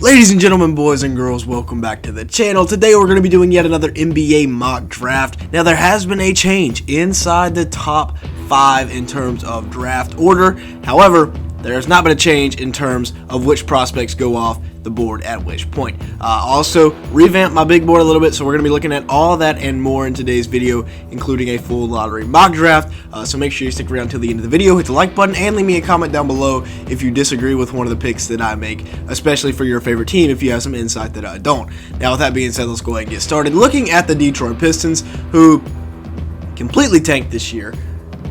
Ladies and gentlemen, boys and girls, welcome back to the channel. Today we're going to be doing yet another NBA mock draft. Now there has been a change inside the top 5 in terms of draft order. However, there has not been a change in terms of which prospects go off the board at which point. Also, revamped my big board a little bit, so we're going to be looking at all that and more in today's video, including a full lottery mock draft. So make sure you stick around till the end of the video, hit the like button, and leave me a comment down below if you disagree with one of the picks that I make, especially for your favorite team if you have some insight that I don't. Now, with that being said, let's go ahead and get started. Looking at the Detroit Pistons, who completely tanked this year,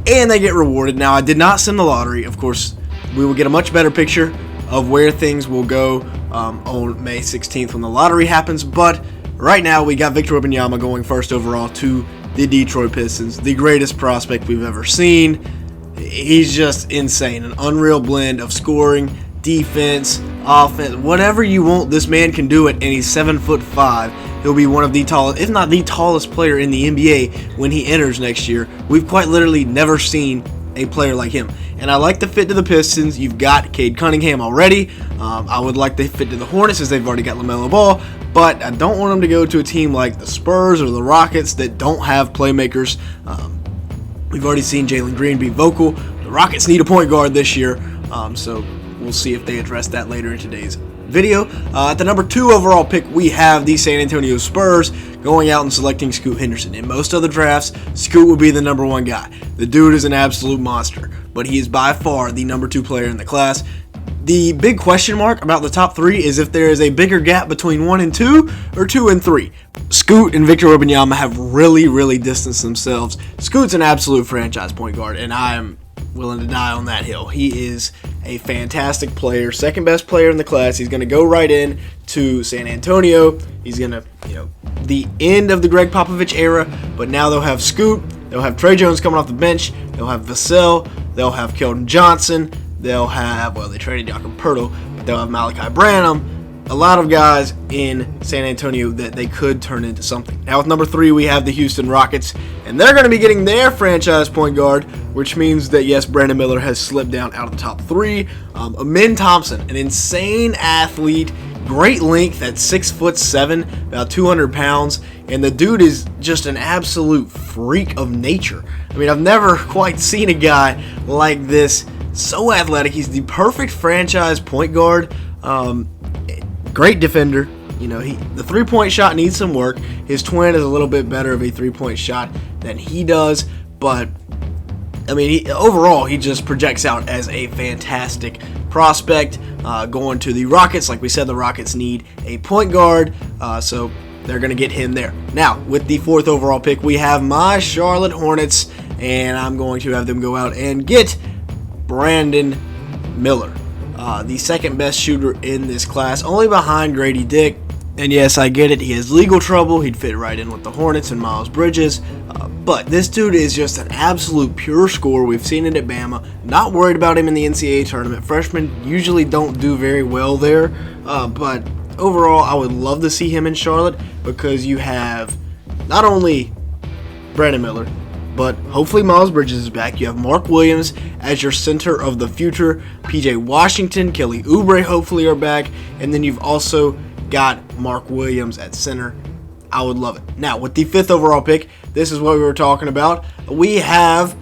and they get rewarded. Now, I did not sim the lottery. Of course, we will get a much better picture of where things will go on May 16th when the lottery happens, but right now we got Victor Wembenyama going first overall to the Detroit Pistons, the greatest prospect we've ever seen. He's just insane, an unreal blend of scoring, defense, offense, whatever you want, this man can do it, and he's 7'5". He'll be one of the tallest, if not the tallest player in the NBA when he enters next year. We've quite literally never seen a player like him, and I like the fit to the Pistons. You've got Cade Cunningham already. I would like the fit to the Hornets as they've already got LaMelo Ball, but I don't want him to go to a team like the Spurs or the Rockets that don't have playmakers. We've already seen Jalen Green be vocal. The Rockets need a point guard this year, so we'll see if they address that later in today's video. At the number 2 overall pick, we have the San Antonio Spurs going out and selecting Scoot Henderson. In most other drafts, Scoot would be the number 1 guy. The dude is an absolute monster, but he is by far the number 2 player in the class. The big question mark about the top 3 is if there is a bigger gap between 1 and 2 or 2 and 3. Scoot and Victor Wembanyama have really distanced themselves. Scoot's an absolute franchise point guard, and I am willing to die on that hill. He is a fantastic player, second best player in the class. He's going to go right in to San Antonio. He's going to, the end of the Greg Popovich era, but now they'll have Scoot. They'll have Trey Jones coming off the bench. They'll have Vassell. They'll have Keldon Johnson. They'll have, they traded Jakob Poeltl, but they'll have Malachi Branham. A lot of guys in San Antonio that they could turn into something. Now with number 3, we have the Houston Rockets, and they're going to be getting their franchise point guard, which means that, yes, Brandon Miller has slipped down out of the top 3. Amin Thompson, an insane athlete, great length at 6'7", about 200 pounds, and the dude is just an absolute freak of nature. I mean, I've never quite seen a guy like this, so athletic. He's the perfect franchise point guard. Great defender. The three-point shot needs some work. His twin is a little bit better of a three-point shot than he does, but I mean, overall, he just projects out as a fantastic prospect. Going to the Rockets, like we said, the Rockets need a point guard, so they're going to get him there. Now, with the 4th overall pick, we have my Charlotte Hornets, and I'm going to have them go out and get Brandon Miller. The second best shooter in this class, only behind Grady Dick. And yes, I get it, he has legal trouble. He'd fit right in with the Hornets and Miles Bridges. But this dude is just an absolute pure scorer. We've seen it at Bama. Not worried about him in the NCAA tournament. Freshmen usually don't do very well there. But overall, I would love to see him in Charlotte because you have not only Brandon Miller, but hopefully Miles Bridges is back. You have Mark Williams as your center of the future. PJ Washington, Kelly Oubre hopefully are back. And then you've also got Mark Williams at center. I would love it. Now, with the 5th overall pick, this is what we were talking about. We have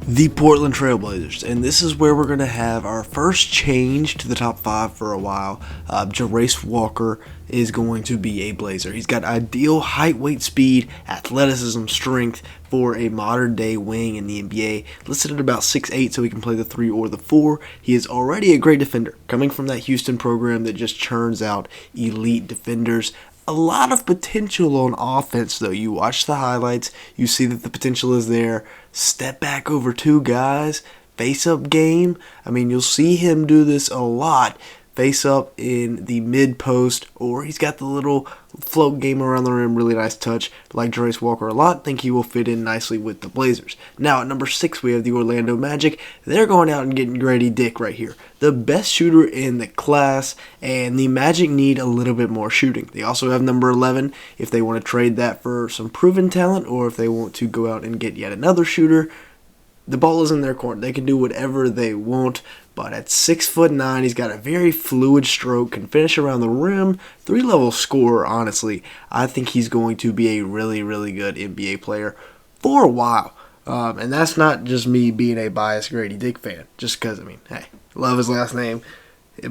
the Portland Trail Blazers, and this is where we're going to have our first change to the top 5 for a while. Jarace Walker is going to be a Blazer. He's got ideal height, weight, speed, athleticism, strength for a modern-day wing in the NBA. Listed at about 6'8", so he can play the 3 or the 4. He is already a great defender, coming from that Houston program that just churns out elite defenders. A lot of potential on offense, though. You watch the highlights, you see that the potential is there. Step back over 2 guys, face-up game. I mean, you'll see him do this a lot. Face up in the mid-post, or he's got the little float game around the rim, really nice touch. Like Jarace Walker a lot, think he will fit in nicely with the Blazers. Now at number 6, we have the Orlando Magic. They're going out and getting Grady Dick right here, the best shooter in the class, and the Magic need a little bit more shooting. They also have number 11 if they want to trade that for some proven talent, or if they want to go out and get yet another shooter. the ball is in their court. They can do whatever they want. But at 6'9", he's got a very fluid stroke, can finish around the rim, 3-level scorer, honestly. I think he's going to be a really, really good NBA player for a while. And that's not just me being a biased Grady Dick fan, just because, hey, love his last name,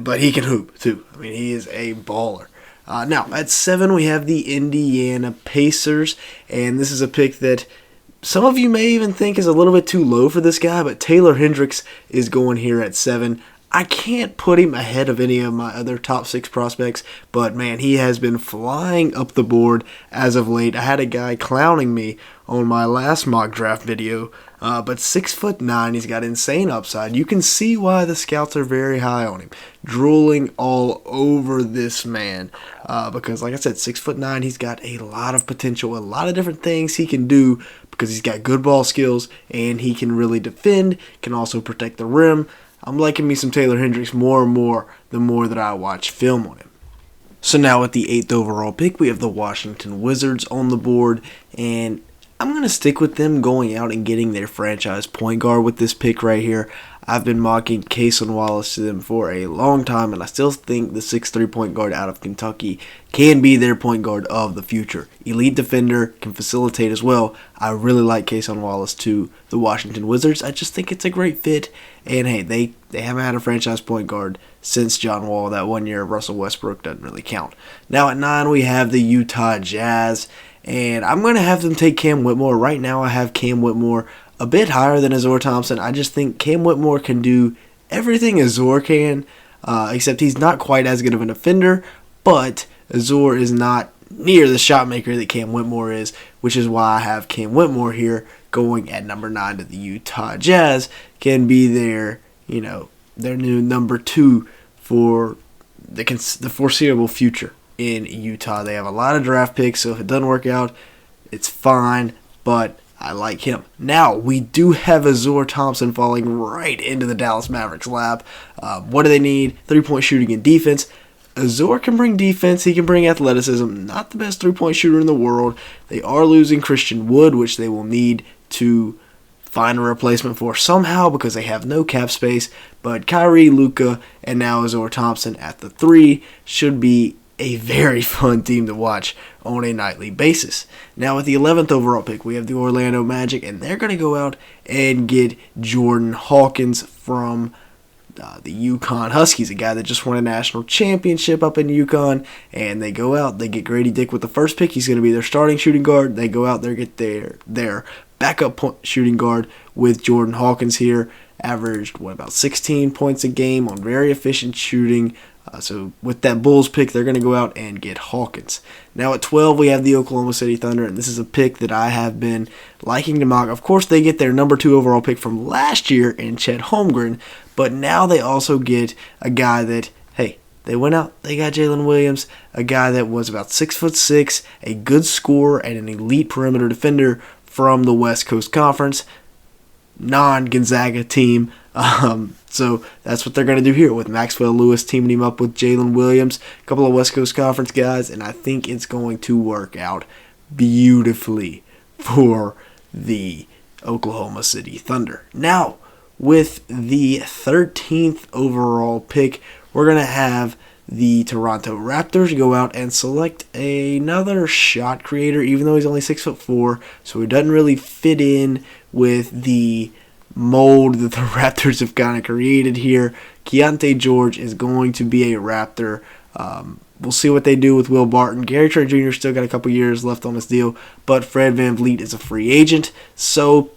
but he can hoop, too. He is a baller. Now, at 7, we have the Indiana Pacers, and this is a pick that some of you may even think is a little bit too low for this guy, but Taylor Hendricks is going here at 7. I can't put him ahead of any of my other top 6 prospects, but man, he has been flying up the board as of late. I had a guy clowning me on my last mock draft video, but 6'9", he's got insane upside. You can see why the scouts are very high on him, drooling all over this man, because like I said, 6'9", he's got a lot of potential, a lot of different things he can do, because he's got good ball skills, and he can really defend, can also protect the rim. I'm liking me some Taylor Hendricks more and more the more that I watch film on him. So now at the 8th overall pick, we have the Washington Wizards on the board, and I'm going to stick with them going out and getting their franchise point guard with this pick right here. I've been mocking Cason Wallace to them for a long time, and I still think the 6'3" point guard out of Kentucky can be their point guard of the future. Elite defender, can facilitate as well. I really like Cason Wallace to the Washington Wizards. I just think it's a great fit, and hey, they haven't had a franchise point guard since John Wall. That 1 year of Russell Westbrook doesn't really count. Now at 9, we have the Utah Jazz, and I'm going to have them take Cam Whitmore. Right now I have Cam Whitmore a bit higher than Azor Thompson. I just think Cam Whitmore can do everything Azor can, except he's not quite as good of an defender, but Azor is not near the shot maker that Cam Whitmore is, which is why I have Cam Whitmore here going at number 9 to the Utah Jazz. Can be their new number 2 for the foreseeable future in Utah. They have a lot of draft picks, so if it doesn't work out, it's fine, but I like him. Now, we do have Azor Thompson falling right into the Dallas Mavericks lap. What do they need? 3-point shooting and defense. Azor can bring defense. He can bring athleticism. Not the best 3-point shooter in the world. They are losing Christian Wood, which they will need to find a replacement for somehow because they have no cap space. But Kyrie, Luka, and now Azor Thompson at the 3 should be a very fun team to watch on a nightly basis. Now with the 11th overall pick, we have the Orlando Magic, and they're going to go out and get Jordan Hawkins from the UConn Huskies, a guy that just won a national championship up in UConn, and they go out, they get Grady Dick with the first pick. He's going to be their starting shooting guard. They go out there, get their backup shooting guard with Jordan Hawkins here. Averaged, about 16 points a game on very efficient shooting. So with that Bulls pick, they're going to go out and get Hawkins. Now at 12, we have the Oklahoma City Thunder, and this is a pick that I have been liking to mock. Of course, they get their number 2 overall pick from last year in Chet Holmgren, but now they also get a guy that, hey, they went out, they got Jalen Williams, a guy that was about 6'6", a good scorer, and an elite perimeter defender from the West Coast Conference, non-Gonzaga team. So that's what they're going to do here with Maxwell Lewis teaming him up with Jalen Williams, a couple of West Coast Conference guys, and I think it's going to work out beautifully for the Oklahoma City Thunder. Now, with the 13th overall pick, we're going to have the Toronto Raptors go out and select another shot creator, even though he's only 6'4", so he doesn't really fit in with the mold that the Raptors have kind of created here. Keontae George is going to be a Raptor. We'll see what they do with Will Barton. Gary Trent Jr. still got a couple years left on his deal, but Fred VanVleet is a free agent, so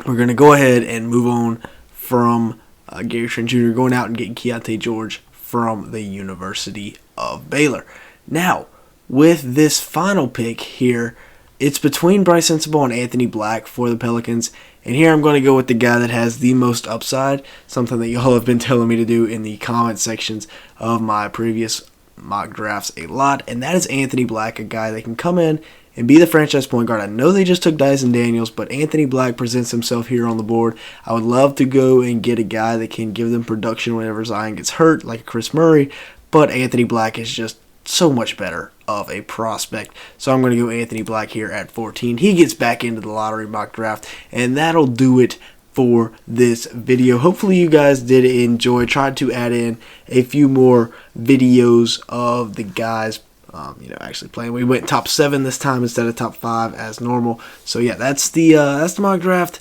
we're going to go ahead and move on from Gary Trent Jr. going out and getting Keontae George from the University of Baylor. Now, with this final pick here, it's between Bryce Sensabaugh and Anthony Black for the Pelicans. And here I'm going to go with the guy that has the most upside, something that y'all have been telling me to do in the comment sections of my previous mock drafts a lot, and that is Anthony Black, a guy that can come in and be the franchise point guard. I know they just took Dyson Daniels, but Anthony Black presents himself here on the board. I would love to go and get a guy that can give them production whenever Zion gets hurt, like Chris Murray, but Anthony Black is just so much better of a prospect. So I'm going to go Anthony Black here at 14. He gets back into the lottery mock draft, and that'll do it for this video. Hopefully you guys did enjoy. Tried to add in a few more videos of the guys actually playing. We went top 7 this time instead of top 5 as normal. So yeah, that's the mock draft.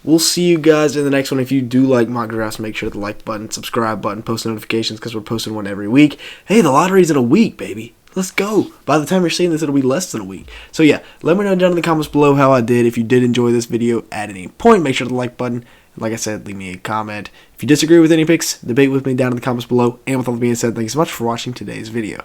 We'll see you guys in the next one. If you do like mock drafts, make sure to like button, subscribe button, post notifications, because we're posting one every week. Hey, the lottery's in a week, baby. Let's go. By the time you're seeing this, it'll be less than a week. So yeah, let me know down in the comments below how I did. If you did enjoy this video at any point, make sure to like button. And like I said, leave me a comment. If you disagree with any picks, debate with me down in the comments below. And with all that being said, thank you so much for watching today's video.